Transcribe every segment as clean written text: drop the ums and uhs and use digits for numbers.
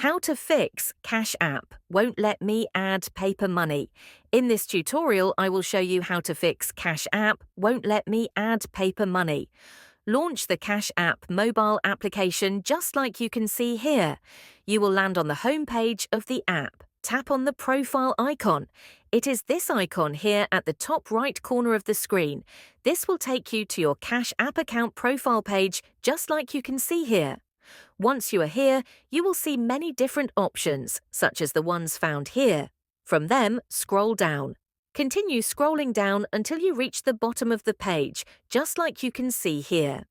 How to fix Cash App won't let me add paper money. In this tutorial, I will show you how to fix Cash App won't let me add paper money. Launch the Cash App mobile application just like you can see here. You will land on the home page of the app. Tap on the profile icon. It is this icon here at the top right corner of the screen. This will take you to your Cash App account profile page just like you can see here. Once you are here, you will see many different options, such as the ones found here. From them, scroll down. Continue scrolling down until you reach the bottom of the page, just like you can see here.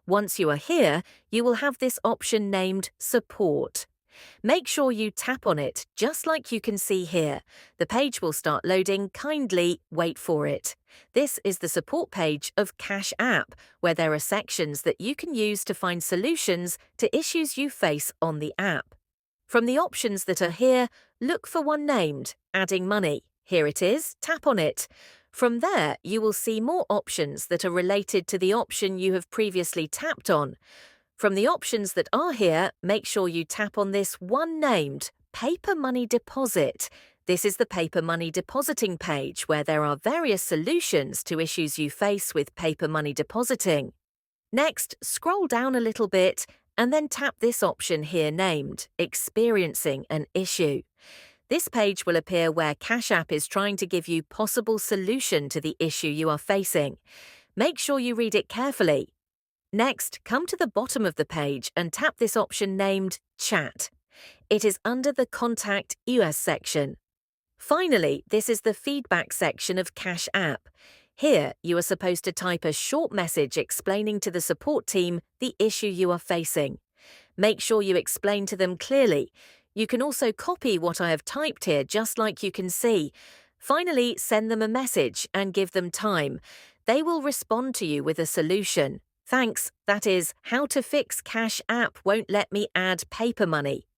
Once you are here, you will have this option named Support. Make sure you tap on it, just like you can see here. The page will start loading. Kindly wait for it. This is the support page of Cash App, where there are sections that you can use to find solutions to issues you face on the app. From the options that are here, look for one named Adding Money. Here it is, tap on it. From there, you will see more options that are related to the option you have previously tapped on. From the options that are here, make sure you tap on this one named Paper Money Deposit. This is the paper money depositing page where there are various solutions to issues you face with paper money depositing. Next, scroll down a little bit and then tap this option here named Experiencing an Issue. This page will appear where Cash App is trying to give you possible solution to the issue you are facing. Make sure you read it carefully. Next, come to the bottom of the page and tap this option named Chat. It is under the Contact US section. Finally, this is the feedback section of Cash App. Here, you are supposed to type a short message explaining to the support team the issue you are facing. Make sure you explain to them clearly. You can also copy what I have typed here just like you can see. Finally, send them a message and give them time. They will respond to you with a solution. Thanks. That is how to fix Cash App won't let me add paper money.